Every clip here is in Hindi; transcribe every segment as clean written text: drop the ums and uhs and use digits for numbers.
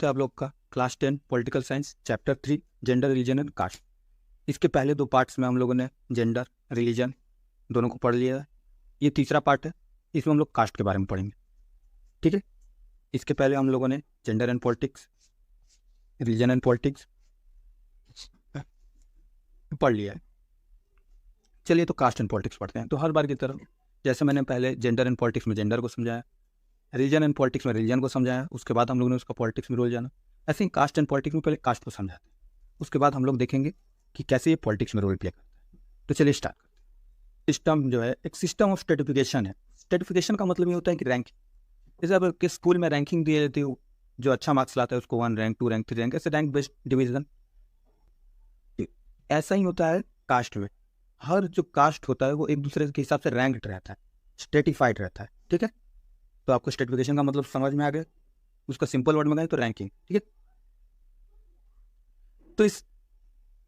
है आप लोग का class 10 political science chapter 3 gender religion and caste. इसके पहले 2 पार्ट्स में हम लोगों ने जेंडर रिलीजन दोनों को पढ़ लिया है। ये तीसरा पार्ट है, इसमें हम लोग कास्ट के बारे में पढ़ेंगे। ठीक है, इसके पहले हम लोगों ने gender and politics, religion and politics पढ़ लिया है। चलिए तो कास्ट एंड पॉलिटिक्स पढ़ते हैं। तो हर बार की तरह जैसे मैंने पहले जेंडर एंड पॉलिटिक्स में जेंडर को समझाया, रिलीजन एंड पॉलिटिक्स में रिलीजन को समझाया, उसके बाद हम लोगों ने उसका पॉलिटिक्स में रोल जाना। ऐसे ही कास्ट एंड पॉलिटिक्स में पहले कास्ट को समझाते हैं, उसके बाद हम लोग देखेंगे कि कैसे ये पॉलिटिक्स में रोल प्ले करता है। तो चलिए स्टार्ट करते हैं। सिस्टम जो है एक सिस्टम ऑफ स्ट्रेटिफिकेशन है। स्ट्रेटिफिकेशन का मतलब ये होता है कि रैंकिंग, जैसे अब किस स्कूल में रैंकिंग दी जाती है, जो अच्छा मार्क्स लाता है उसको 1 रैंक 2 रैंक 3 रैंक, ऐसे रैंक बेस्ड डिवीजन। ऐसा ही होता है कास्ट में। हर जो कास्ट होता है वो एक दूसरे के हिसाब से रैंक्ड रहता है, स्ट्रेटिफाइड रहता है। ठीक है, तो आपको स्ट्रेटिफिकेशन का मतलब समझ में आ गया। उसका सिंपल वर्ड में कहें तो रैंकिंग। ठीक है, तो इस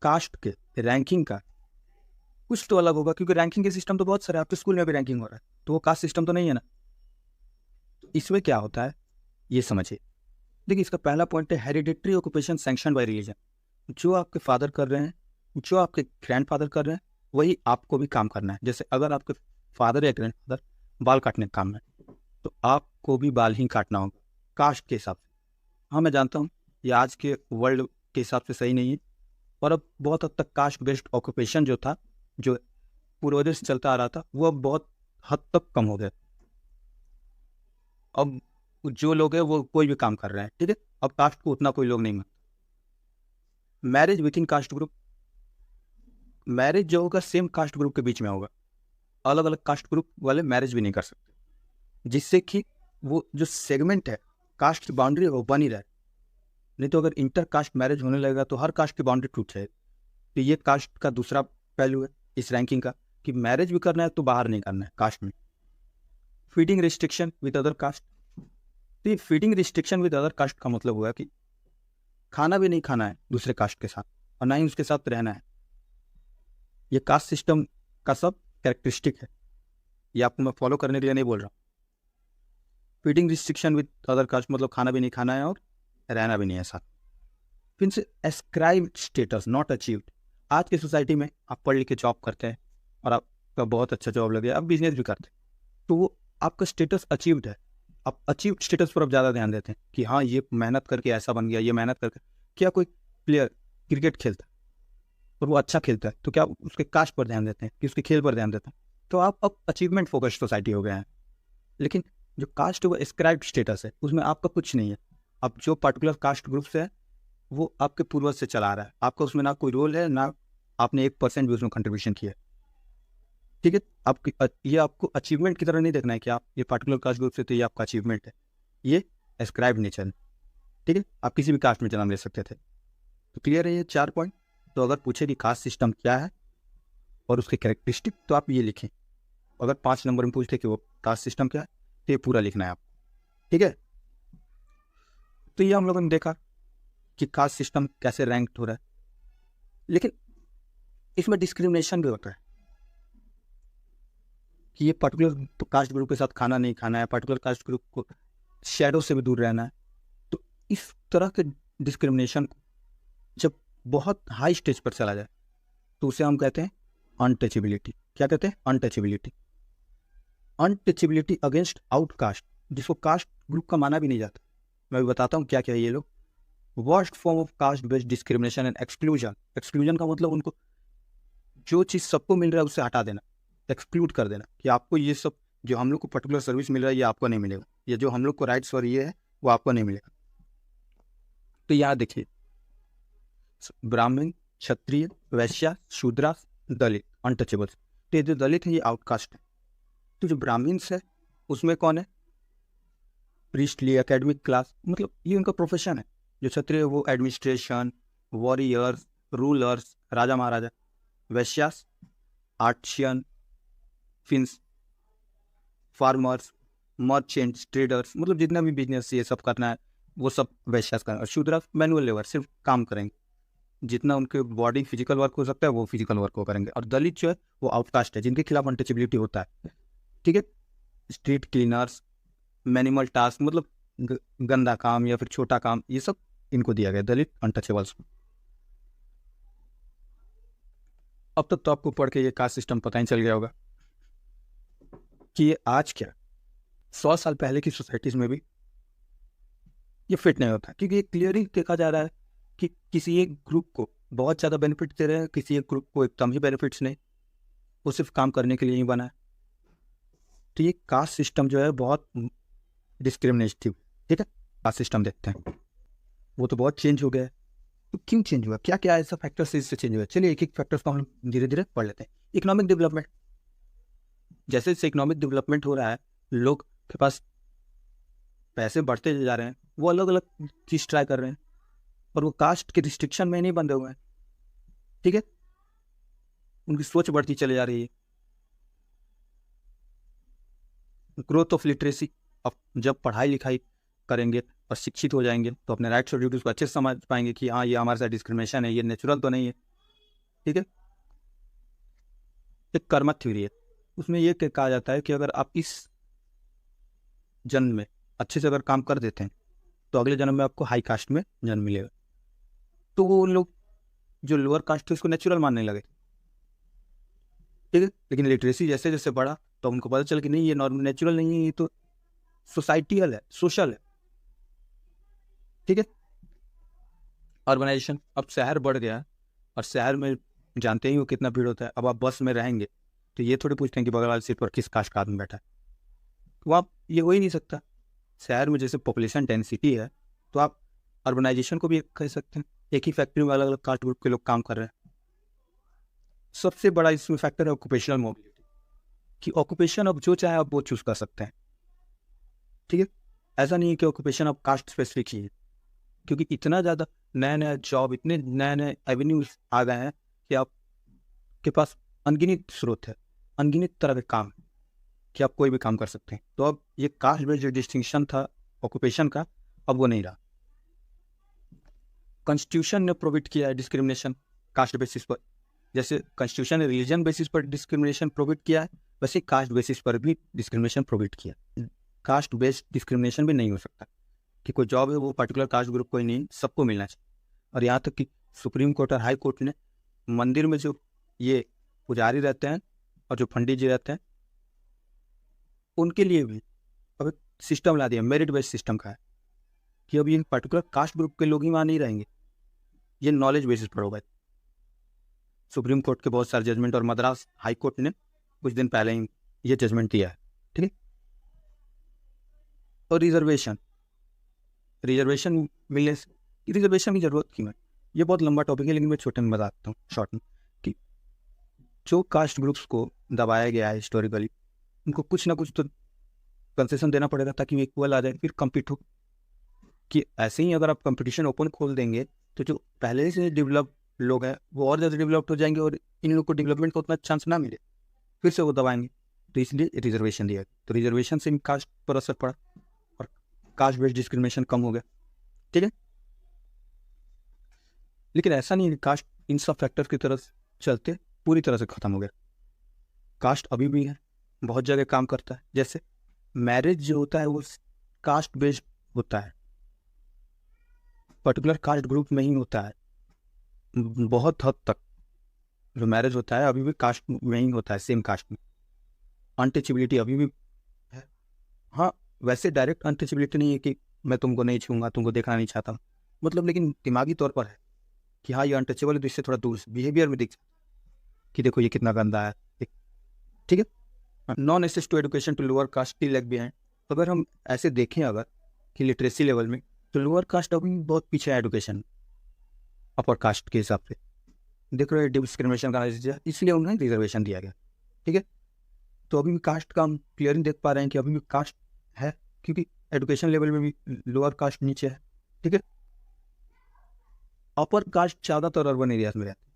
कास्ट के रैंकिंग का कुछ तो अलग होगा, क्योंकि रैंकिंग के सिस्टम तो बहुत सारे, आपके स्कूल में भी रैंकिंग हो रहा है, तो वो कास्ट सिस्टम तो नहीं है ना। तो इसमें क्या होता है ये समझिए। देखिए, इसका पहला पॉइंट है hereditary occupation sanction bye religion. जो आपके फादर कर रहे हैं, जो आपके ग्रैंडफादर कर रहे हैं, वही आपको भी काम करना है। जैसे अगर आपके फादर या ग्रैंडफादर बाल काटने का काम है, तो आपको भी बाल ही काटना होगा कास्ट के हिसाब से। हाँ, मैं जानता हूँ ये आज के वर्ल्ड के हिसाब से सही नहीं है, और अब बहुत हद तक कास्ट बेस्ड ऑक्यूपेशन जो था, जो पूर्वजों से चलता आ रहा था, वो अब बहुत हद तक कम हो गया। अब जो लोग हैं वो कोई भी काम कर रहे हैं। ठीक है, अब कास्ट को उतना कोई लोग नहीं मानते। Marriage with in caste group, marriage जो होगा सेम कास्ट ग्रुप के बीच में होगा। अलग अलग कास्ट ग्रुप वाले मैरिज भी नहीं कर सकते, जिससे कि वो जो सेगमेंट है कास्ट की बाउंड्री वो बनी रहे। नहीं तो अगर इंटर कास्ट मैरिज होने लगेगा तो हर कास्ट की बाउंड्री टूट जाएगी। तो ये कास्ट का दूसरा पहलू है इस रैंकिंग का, कि मैरिज भी करना है तो बाहर नहीं करना है कास्ट में। Feeding restriction with other caste. तो ये feeding restriction with other caste का मतलब हुआ कि खाना भी नहीं खाना है दूसरे कास्ट के साथ, और ना ही उसके साथ रहना है। ये कास्ट सिस्टम का सब कैरेक्टरिस्टिक है, ये आपको मैं फॉलो करने के लिए नहीं बोल रहा हूँ। Feeding restriction with other caste मतलब खाना भी नहीं खाना है और रहना भी नहीं है साथ। फिर से एस्क्राइब्ड स्टेटस नॉट अचीव्ड। आज की सोसाइटी में आप पढ़ लिख के जॉब करते हैं और आपका बहुत अच्छा जॉब लगे, आप बिजनेस भी करते हैं, तो वो आपका स्टेटस अचीव्ड है। आप अचीव्ड स्टेटस पर आप ज़्यादा ध्यान देते हैं कि हाँ ये मेहनत करके ऐसा बन गया, ये मेहनत करके। क्या कोई प्लेयर क्रिकेट खेलता है और वो अच्छा खेलता है, तो क्या उसके कास्ट पर ध्यान देते हैं कि उसके खेल पर ध्यान देते हैं? तो आप अब अचीवमेंट फोकस्ड सोसाइटी हो गए हैं। लेकिन जो कास्ट है वो एस्क्राइब्ड स्टेटस है, उसमें आपका कुछ नहीं है। अब जो पर्टिकुलर कास्ट ग्रुप से है वो आपके पूर्वज से चला आ रहा है, आपका उसमें ना कोई रोल है, ना आपने 1% भी उसमें कंट्रीब्यूशन किया है। ठीक है, आपकी ये आपको अचीवमेंट की तरह नहीं देखना है कि आप ये पर्टिकुलर कास्ट ग्रुप से, तो ये आपका अचीवमेंट है। ये एस्क्राइब नेचर है। ठीक है, आप किसी भी कास्ट में जन्म ले सकते थे। तो क्लियर है ये 4 पॉइंट। तो अगर पूछे कि कास्ट सिस्टम क्या है और उसके कैरेक्टरिस्टिक, तो आप ये लिखें। अगर 5 नंबर में पूछते कि वो कास्ट सिस्टम क्या है, तो ये पूरा लिखना है आपको। ठीक है, तो ये हम लोगों ने देखा कि कास्ट सिस्टम कैसे रैंक्ड हो रहा है। लेकिन इसमें डिस्क्रिमिनेशन भी होता है कि ये पर्टिकुलर कास्ट ग्रुप के साथ खाना नहीं खाना है, पर्टिकुलर कास्ट ग्रुप को शैडो से भी दूर रहना है। तो इस तरह के डिस्क्रिमिनेशन जब बहुत हाई स्टेज पर चला जाए तो उसे हम कहते हैं अनटचेबिलिटी। क्या कहते हैं? अनटचेबिलिटी। अनटचेबिलिटी अगेंस्ट आउटकास्ट, जिसको कास्ट ग्रुप का माना भी नहीं जाता। मैं भी बताता हूँ क्या क्या है ये लोग। Worst form of caste based discrimination and exclusion. Exclusion का मतलब उनको जो चीज़ सबको मिल रहा है उससे हटा देना, एक्सक्लूड कर देना, कि आपको ये सब जो हम लोग को पर्टिकुलर सर्विस मिल रहा है ये आपको नहीं मिलेगा, ये जो हम लोग को राइट्स और ये है वो आपको नहीं मिलेगा। तो यहाँ देखिए, ब्राह्मण, क्षत्रिय, वैश्य, शूद्र, दलित अनटचेबल। तो ये जो दलित है ये आउटकास्ट है। तो जो ब्राह्मण्स है उसमें कौन है? प्रीस्टली, एकेडमिक क्लास, मतलब ये उनका प्रोफेशन है। जो क्षत्रिय वो administration, warriors, rulers, raja maharaja. Vaishyas, artisan, फिन्स, फार्मर्स, मर्चेंट्स, ट्रेडर्स, मतलब जितना भी बिजनेस ये सब करना है वो सब वैश्यास करना है। और शूद्र मैनुअल लेबर, सिर्फ काम करेंगे, जितना उनके बॉडी फिजिकल वर्क हो सकता है वो फिजिकल वर्क को करेंगे। और दलित जो है वो आउटकास्ट है, जिनके खिलाफ अनटचेबिलिटी होता है। ठीक है, स्ट्रीट क्लीनर्स, मैनुअल टास्क, मतलब गंदा काम या फिर छोटा काम, ये सब इनको दिया गया, दलित अनटचेबल्स को। अब तक तो आपको पढ़ के ये कास्ट सिस्टम पता ही चल गया होगा कि ये आज क्या 100 साल पहले की सोसाइटीज में भी ये फिट नहीं होता, क्योंकि ये क्लियरली देखा जा रहा है कि किसी एक ग्रुप को बहुत ज़्यादा बेनिफिट दे रहे हैं, किसी एक ग्रुप को एकदम ही बेनिफिट्स नहीं, वो सिर्फ काम करने के लिए ही बना है। तो ये कास्ट सिस्टम जो है बहुत डिस्क्रिमिनेटिव, ठीक है। कास्ट सिस्टम देखते हैं, वो तो बहुत चेंज हो गया है। तो क्यों चेंज हुआ, क्या क्या ऐसा फैक्टर्स इससे चेंज हुआ? चलिए एक एक फैक्टर्स को हम धीरे धीरे पढ़ लेते हैं। इकोनॉमिक डेवलपमेंट, जैसे जैसे इकोनॉमिक डेवलपमेंट हो रहा है, लोग के पास पैसे बढ़ते जा रहे हैं, वो अलग अलग चीज़ ट्राई कर रहे हैं, और वो कास्ट के रिस्ट्रिक्शन में नहीं बंधे हुए हैं, ठीक है। उनकी सोच बढ़ती चली जा रही है। ग्रोथ ऑफ लिटरेसी, अब जब पढ़ाई लिखाई करेंगे और शिक्षित हो जाएंगे तो अपने राइट्स और ड्यूटीज को अच्छे से समझ पाएंगे कि हाँ ये हमारे साथ डिस्क्रिमिनेशन है, ये नेचुरल तो नहीं है, ठीक है। एक कर्म थ्योरी है, उसमें ये कहा जाता है कि अगर आप इस जन्म में अच्छे से अगर काम कर देते हैं तो अगले जन्म में आपको हाई कास्ट में जन्म मिलेगा। तो वो लोग जो लोअर कास्ट थे उसको नेचुरल मानने लगे, ठीक है। लेकिन लिटरेसी जैसे जैसे बढ़ा तो उनको पता चल कि नहीं, ये नॉर्मल नेचुरल नहीं है, ये तो सोसाइटियल है, सोशल है, ठीक है। अर्बनाइजेशन, अब शहर बढ़ गया और शहर में जानते ही हो कितना भीड़ होता है। अब आप बस में रहेंगे तो ये थोड़ी पूछते हैं कि बगल वाली सीट पर किस कास्ट का आदमी बैठा है, तो आप ये हो ही नहीं सकता। शहर में जैसे पॉपुलेशन डेंसिटी है, तो आप अर्बनाइजेशन को भी कह सकते हैं, एक ही फैक्ट्री में अलग अलग कास्ट ग्रुप के लोग काम कर रहे हैं। सबसे बड़ा इसमें फैक्टर है ऑक्यूपेशनल मोबिलिटी, कि ऑक्यूपेशन अब जो चाहे आप वो चूज कर सकते हैं, ठीक है। ऐसा नहीं है कि ऑक्यूपेशन अब कास्ट स्पेसिफिक ही है, क्योंकि इतना ज़्यादा नया नया जॉब, इतने नए नए एवेन्यूज आ गए हैं कि आपके पास अनगिनत स्रोत है, अनगिनत तरह के काम है कि आप कोई भी काम कर सकते हैं। तो अब ये कास्ट बेस्ड जो डिस्टिंक्शन था ऑक्यूपेशन का, अब वो नहीं रहा। कॉन्स्टिट्यूशन ने प्रोविड किया है डिस्क्रिमिनेशन कास्ट बेसिस पर, जैसे कॉन्स्टिट्यूशन ने रिलीजन बेसिस पर डिस्क्रिमिनेशन प्रोविड किया है, वैसे कास्ट बेसिस पर भी डिस्क्रिमिनेशन प्रोविड किया। कास्ट बेस्ड डिस्क्रिमिनेशन भी नहीं हो सकता कि कोई जॉब है वो पर्टिकुलर कास्ट ग्रुप को ही नहीं, सबको मिलना चाहिए। और यहाँ तक कि सुप्रीम कोर्ट और हाई कोर्ट ने मंदिर में जो ये पुजारी रहते हैं और जो पंडित जी रहते हैं उनके लिए भी अब एक सिस्टम ला दिया, मेरिट बेस्ड सिस्टम का है, कि अब ये पर्टिकुलर कास्ट ग्रुप के लोग ही वहाँ नहीं रहेंगे, ये नॉलेज बेसिस पर होगा। सुप्रीम कोर्ट के बहुत सारे जजमेंट और मद्रास हाई कोर्ट ने कुछ दिन पहले ही ये जजमेंट दिया है, ठीक है। और रिजर्वेशन मिलने से, रिजर्वेशन की जरूरत क्यों है, ये बहुत लंबा टॉपिक है, लेकिन मैं छोटे में बताता हूँ शॉर्ट में, कि जो कास्ट ग्रुप्स को दबाया गया है हिस्टोरिकली, उनको कुछ ना कुछ तो कंसेशन देना पड़ेगा ताकि वो इक्वल आ जाए, फिर कम्पीट हो। कि ऐसे ही अगर आप कंपटीशन ओपन खोल देंगे तो जो पहले से डेवलप लोग हैं वो और ज़्यादा डेवलप्ड हो जाएंगे, और इन लोग को डेवलपमेंट का उतना चांस ना मिले, फिर से वो दबाएंगे। तो इसलिए रिजर्वेशन दिया, तो रिजर्वेशन से कास्ट पर असर पड़ा और कास्ट बेस्ड डिस्क्रिमिनेशन कम हो गया, ठीक है। लेकिन ऐसा नहीं है कास्ट इन सब फैक्टर्स की तरफ चलते पूरी तरह से खत्म हो गया। कास्ट अभी भी है, बहुत जगह काम करता है। जैसे मैरिज जो होता है वो कास्ट बेस्ड होता है, पर्टिकुलर कास्ट ग्रुप में ही होता है। बहुत हद तक जो मैरिज होता है अभी भी कास्ट में ही होता है, सेम कास्ट में। अनटचेबिलिटी अभी भी है, हाँ। वैसे डायरेक्ट अनटचेबिलिटी नहीं है कि मैं तुमको नहीं छूंगा, तुमको देखना नहीं चाहता, मतलब, लेकिन दिमागी तौर पर है कि हाँ ये अनटचेबल है, तो इससे थोड़ा दूर से बिहेवियर में दिख कि देखो ये कितना गंदा है, ठीक है। Non access to education to lower caste still lag behind. अगर हम ऐसे देखें अगर कि लिटरेसी लेवल में, तो लोअर कास्ट अभी बहुत पीछे है एजुकेशन अपर कास्ट के हिसाब से। देख रहे हैं डिस्क्रिमिनेशन का नतीजा, इसलिए उन्हें रिजर्वेशन दिया गया, ठीक है। तो अभी भी कास्ट का हम क्लियरली देख पा रहे हैं कि अभी भी कास्ट है, क्योंकि एजुकेशन लेवल में भी लोअर कास्ट नीचे है, ठीक है। अपर कास्ट ज़्यादातर अर्बन एरियाज में रहते हैं,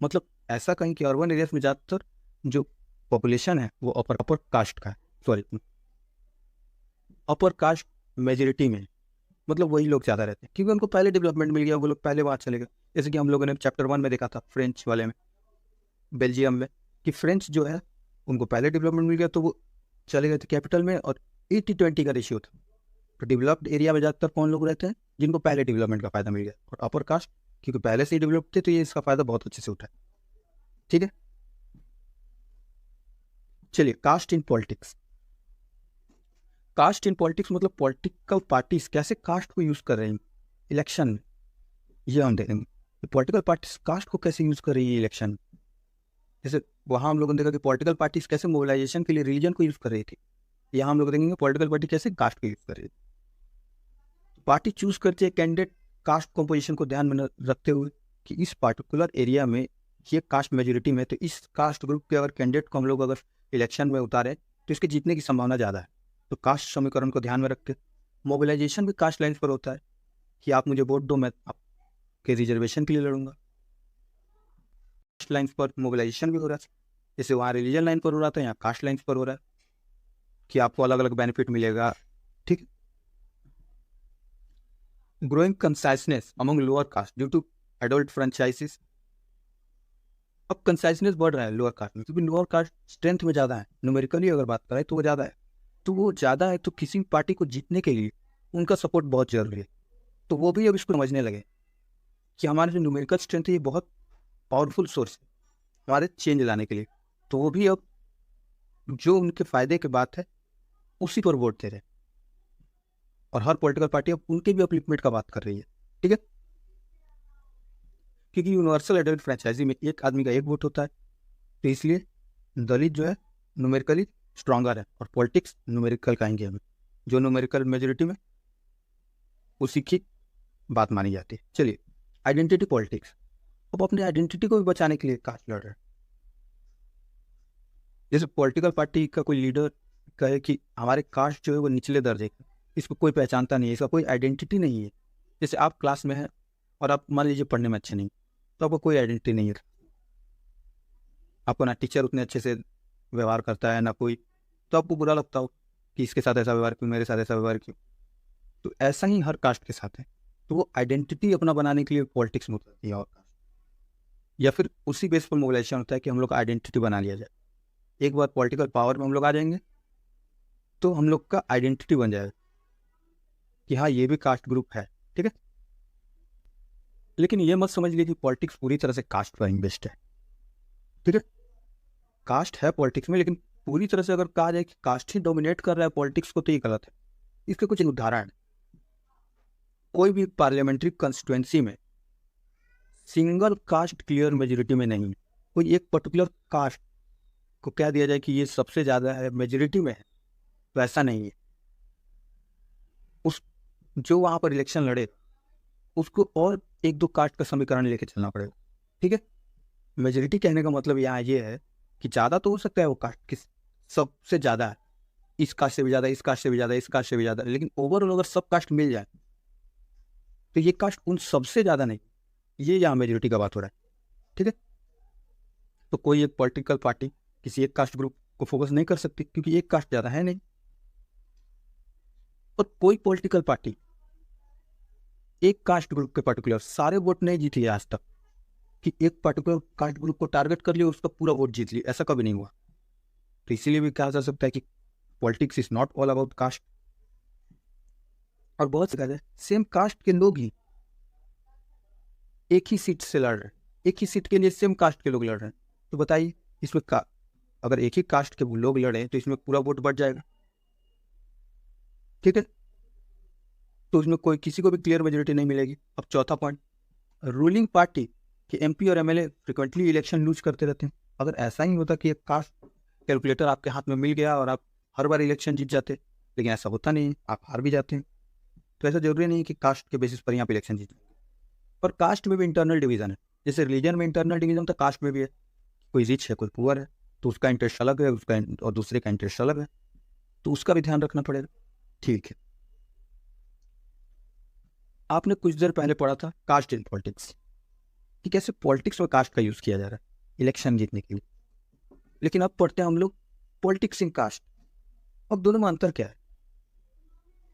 मतलब ऐसा कहीं कि अर्बन एरियाज में ज़्यादातर जो पॉपुलेशन है वो अपर कास्ट का है, सॉरी अपर कास्ट मेजोरिटी में, मतलब वही लोग ज़्यादा रहते हैं, क्योंकि उनको पहले डेवलपमेंट मिल गया, वो लोग पहले वहाँ चले गए। जैसे कि हम लोगों ने चैप्टर 1 में देखा था फ्रेंच वाले में, बेल्जियम में, कि फ्रेंच जो है उनको पहले डेवलपमेंट मिल गया तो वो चले गए थे कैपिटल में, और 80-20 का रेशियो था तो डेवलप्ड एरिया में ज़्यादातर कौन लोग रहते हैं? जिनको पहले डेवलपमेंट का फायदा मिल गया। और अपर कास्ट क्योंकि पहले से ही डेवलप थे तो ये इसका फायदा बहुत अच्छे से उठाए। ठीक है, चलिए caste in politics. Caste in politics मतलब पॉलिटिकल पार्टीज कैसे कास्ट को यूज कर रही हैं इलेक्शन में, ये हम देखेंगे। पॉलिटिकल पार्टीज कास्ट को कैसे यूज कर रही है इलेक्शन में। जैसे वहाँ हम लोगों ने देखा कि पॉलिटिकल पार्टीज कैसे मोबिलाइजेशन के लिए रिलीजन को यूज कर रही थी, यहाँ हम लोग देखेंगे पॉलिटिकल पार्टी कैसे कास्ट को यूज कर रही है। पार्टी चूज करती है कैंडिडेट कास्ट कॉम्पोजिशन को ध्यान में रखते हुए कि इस पार्टिकुलर एरिया में ये कास्ट मेजोरिटी में, तो इस कास्ट ग्रुप के अगर कैंडिडेट को हम लोग अगर इलेक्शन में उतारें तो इसके जीतने की संभावना ज़्यादा है। तो कास्ट समीकरण को ध्यान में रख के मोबिलाइजेशन भी कास्ट लाइन पर होता है कि आप मुझे वोट दो, मैं आपके रिजर्वेशन के लिए लड़ूंगा। कास्ट लाइन पर मोबिलाइजेशन भी हो रहा है, जैसे वहाँ रिलीजन लाइन पर हो रहा था, यहाँ कास्ट लाइन पर हो रहा है कि आपको अलग अलग बेनिफिट मिलेगा। ठीक, growing consciousness among lower caste due to adult franchises. अब कंसाइसनेस बढ़ रहा है लोअर कास्ट में क्योंकि लोअर कास्ट स्ट्रेंथ में ज़्यादा है, न्यूमेरिकली अगर बात करें तो वो ज़्यादा है। तो वो ज़्यादा है तो किसी पार्टी को जीतने के लिए उनका सपोर्ट बहुत जरूरी है। तो वो भी अब इसको समझने लगे कि हमारे जो न्यूमेरिकल स्ट्रेंथ है ये बहुत पावरफुल सोर्स है हमारे चेंज लाने के लिए। तो वो भी अब जो उनके फायदे की बात है उसी पर वोट दे रहे हैं और हर पॉलिटिकल पार्टी अब उनके भी अपलिफ्टमेंट का बात कर रही है। ठीक है, क्योंकि यूनिवर्सल एडल्ट फ्रेंचाइजी में एक आदमी का एक वोट होता है, तो इसलिए दलित जो है न्यूमेरिकली स्ट्रॉन्गर है और पॉलिटिक्स न्यूमेरिकल का गेम है। जो न्यूमेरिकल मेजोरिटी में उसी की बात मानी जाती है। चलिए आइडेंटिटी पॉलिटिक्स। अब अपने आइडेंटिटी को भी बचाने के लिए कास्ट लड़ रहे हैं। जैसे पॉलिटिकल पार्टी का कोई लीडर कहे कि हमारे कास्ट जो है वो निचले दर्जे का, इसको कोई पहचानता नहीं है, इसका कोई आइडेंटिटी नहीं है। जैसे आप क्लास में हैं और आप मान लीजिए पढ़ने में अच्छे नहीं, तो आपको कोई आइडेंटिटी नहीं है, आपको ना टीचर उतने अच्छे से व्यवहार करता है ना कोई, तो आपको बुरा लगता हो कि इसके साथ ऐसा व्यवहार क्यों, मेरे साथ ऐसा व्यवहार क्यों। तो ऐसा ही हर कास्ट के साथ है। तो वो आइडेंटिटी अपना बनाने के लिए पॉलिटिक्स में उतरती है और या फिर उसी बेस पर मोबिलाइजेशन होता है कि हम लोग का आइडेंटिटी बना लिया जाए। एक बार पॉलिटिकल पावर में हम लोग आ जाएंगे तो हम लोग का आइडेंटिटी बन जाएगा कि हाँ ये भी कास्ट ग्रुप है। ठीक है, लेकिन ये मत समझ लीजिए कि पॉलिटिक्स पूरी तरह से कास्ट पर इन्वेस्ट है। ठीक है, कास्ट है पॉलिटिक्स में, लेकिन पूरी तरह से अगर कहा जाए कि कास्ट ही डोमिनेट कर रहा है पॉलिटिक्स को तो ये गलत है। इसके कुछ उदाहरण, कोई भी पार्लियामेंट्री कंस्टिट्यूएंसी में सिंगल कास्ट क्लियर मेजोरिटी में नहीं, कोई एक पर्टिकुलर कास्ट को कह दिया जाए कि ये सबसे ज़्यादा है मेजोरिटी में है, तो ऐसा नहीं है। उस जो वहाँ पर इलेक्शन लड़े उसको और एक दो कास्ट का समीकरण लेके चलना पड़ेगा। ठीक है, मेजोरिटी कहने का मतलब यहाँ ये है कि ज़्यादा तो हो सकता है वो कास्ट किस सबसे ज़्यादा है, इस कास्ट से भी ज़्यादा, इस कास्ट से भी ज़्यादा, इस कास्ट से भी ज़्यादा, लेकिन ओवरऑल अगर सब कास्ट मिल जाए तो ये कास्ट उन सबसे ज़्यादा नहीं, ये यहाँ मेजोरिटी का बात हो रहा है। ठीक है, तो कोई एक पॉलिटिकल पार्टी किसी एक कास्ट ग्रुप को फोकस नहीं कर सकती क्योंकि एक कास्ट ज़्यादा है नहीं, और कोई पॉलिटिकल पार्टी एक कास्ट ग्रुप के पर्टिकुलर सारे वोट नहीं जीती है आज तक कि एक पर्टिकुलर कास्ट ग्रुप को टारगेट कर लिया उसका पूरा वोट जीत लिया, ऐसा कभी नहीं हुआ। तो इसीलिए भी कहा जा सकता है कि politics is not all about cast. और बहुत से कहते हैं सेम कास्ट के लोग ही एक ही सीट से लड़ रहे हैं, एक ही सीट के लिए सेम कास्ट के लोग लड़ रहे हैं, तो बताइए इसमें अगर एक ही कास्ट के लोग लड़े तो इसमें पूरा वोट बढ़ जाएगा। ठीक है, तो इसमें कोई किसी को भी क्लियर मेजोरिटी नहीं मिलेगी। अब चौथा पॉइंट, रूलिंग पार्टी के एमपी और एमएलए फ्रिक्वेंटली इलेक्शन लूज करते रहते हैं। अगर ऐसा ही होता कि एक कास्ट कैलकुलेटर आपके हाथ में मिल गया और आप हर बार इलेक्शन जीत जाते, लेकिन ऐसा होता नहीं है, आप हार भी जाते हैं। तो ऐसा जरूरी नहीं है कि कास्ट के बेसिस पर यहाँ पर इलेक्शन जीतें। पर कास्ट में भी इंटरनल डिवीजन है, जैसे रिलीजन में इंटरनल डिवीजन तो कास्ट में भी है। कोई रिच है कोई पुअर है तो उसका इंटरेस्ट अलग है, उसका और दूसरे का इंटरेस्ट अलग है, तो उसका भी ध्यान रखना पड़ेगा। ठीक है, आपने कुछ देर पहले पढ़ा था कास्ट इन पॉलिटिक्स कि कैसे पॉलिटिक्स में कास्ट का यूज किया जा रहा है इलेक्शन जीतने के लिए। लेकिन अब पढ़ते हैं हम लोग पॉलिटिक्स इन कास्ट। अब दोनों में अंतर क्या है?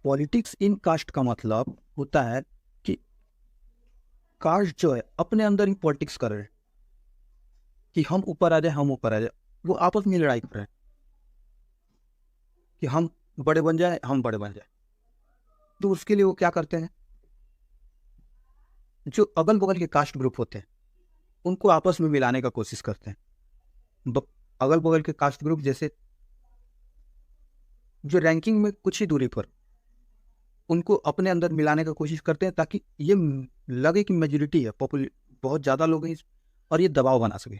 पॉलिटिक्स इन कास्ट का मतलब होता है कि कास्ट जो है अपने अंदर ही पॉलिटिक्स कर रहे हैं कि हम ऊपर आ जाए, हम ऊपर आ जाए, वो आपस में लड़ाई कर रहे हैं कि हम बड़े बन जाए, हम बड़े बन जाए। तो उसके लिए वो क्या करते हैं, जो अगल बगल के कास्ट ग्रुप होते हैं उनको आपस में मिलाने का कोशिश करते हैं। अगल बगल के कास्ट ग्रुप जैसे जो रैंकिंग में कुछ ही दूरी पर, उनको अपने अंदर मिलाने का कोशिश करते हैं ताकि ये लगे कि मेजोरिटी है, बहुत ज़्यादा लोग हैं और ये दबाव बना सके।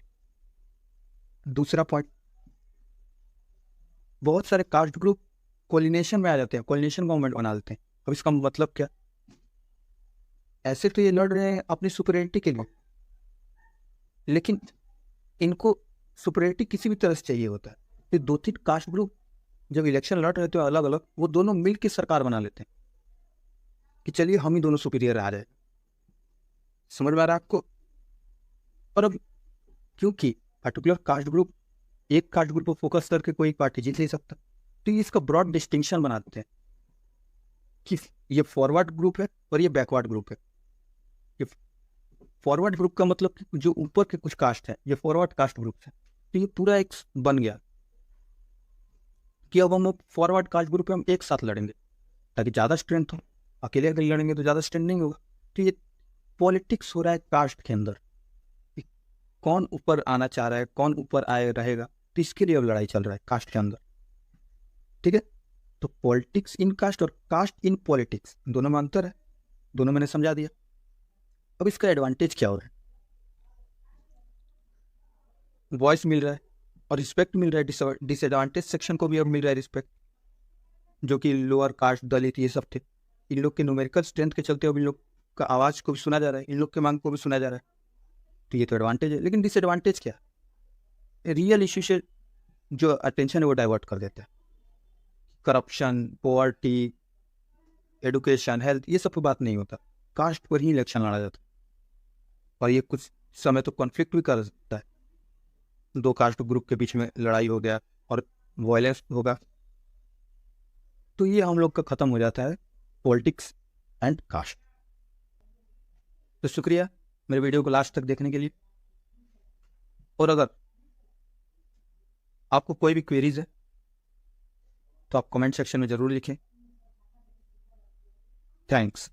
दूसरा पॉइंट, बहुत सारे कास्ट ग्रुप कोलिनेशन में आ जाते हैं, कोलिनेशन गवर्नमेंट बना देते हैं। अब इसका मतलब क्या, ऐसे तो ये लड़ रहे हैं अपनी सुपरियरिटी के लिए, लेकिन इनको सुपरियरिटी किसी भी तरह से चाहिए होता है। तो 2-3 कास्ट ग्रुप जब इलेक्शन लड़ रहे थे अलग अलग, वो दोनों मिल के सरकार बना लेते हैं कि चलिए हम ही दोनों सुपीरियर आ रहे हैं। समझ में आ रहा है आपको? और अब क्योंकि पर्टिकुलर कास्ट ग्रुप, एक कास्ट ग्रुप पर फोकस करके कोई पार्टी जीत नहीं सकता, तो ये इसका ब्रॉड डिस्टिंक्शन बनाते हैं कि ये फॉरवर्ड ग्रुप है और ये बैकवर्ड ग्रुप है। ये फॉरवर्ड ग्रुप का मतलब कि जो ऊपर के कुछ कास्ट है, ये फॉरवर्ड कास्ट ग्रुप है। तो ये पूरा एक बन गया कि अब हम फॉरवर्ड कास्ट ग्रुप पे हम एक साथ लड़ेंगे ताकि ज़्यादा स्ट्रेंथ हो। अकेले अगर लड़ेंगे तो ज़्यादा स्ट्रेंथ नहीं होगा। तो ये पॉलिटिक्स हो रहा है कास्ट के अंदर, कौन ऊपर आना चाह रहा है, कौन ऊपर आए रहेगा, तो इसके लिए अब लड़ाई चल रहा है कास्ट के अंदर। ठीक है, तो पॉलिटिक्स इन कास्ट और कास्ट इन पॉलिटिक्स दोनों में अंतर है, दोनों मैंने समझा दिया। अब इसका एडवांटेज क्या हो रहा है, वॉइस मिल रहा है और रिस्पेक्ट मिल रहा है। डिसएडवांटेज सेक्शन को भी अब मिल रहा है रिस्पेक्ट, जो कि लोअर कास्ट दलित ये सब थे, इन लोग के न्यूमेरिकल स्ट्रेंथ के चलते अब इन लोग का आवाज़ को भी सुना जा रहा है, इन लोग के मांग को भी सुना जा रहा है। तो ये तो एडवांटेज है, लेकिन डिसएडवांटेज क्या है, रियल इश्यू से जो अटेंशन है वो डाइवर्ट कर देता है। करप्शन, पॉवर्टी, एडुकेशन, हेल्थ, ये सब पर बात नहीं होता, कास्ट पर ही इलेक्शन लड़ा जाता है। और ये कुछ समय तो कॉन्फ्लिक्ट भी कर सकता है, 2 कास्ट ग्रुप के बीच में लड़ाई हो गया और वायलेंस होगा, तो ये हम लोग का खत्म हो जाता है पॉलिटिक्स एंड कास्ट। तो शुक्रिया मेरे वीडियो को लास्ट तक देखने के लिए। और अगर आपको कोई भी क्वेरीज है तो आप कमेंट सेक्शन में ज़रूर लिखें। थैंक्स।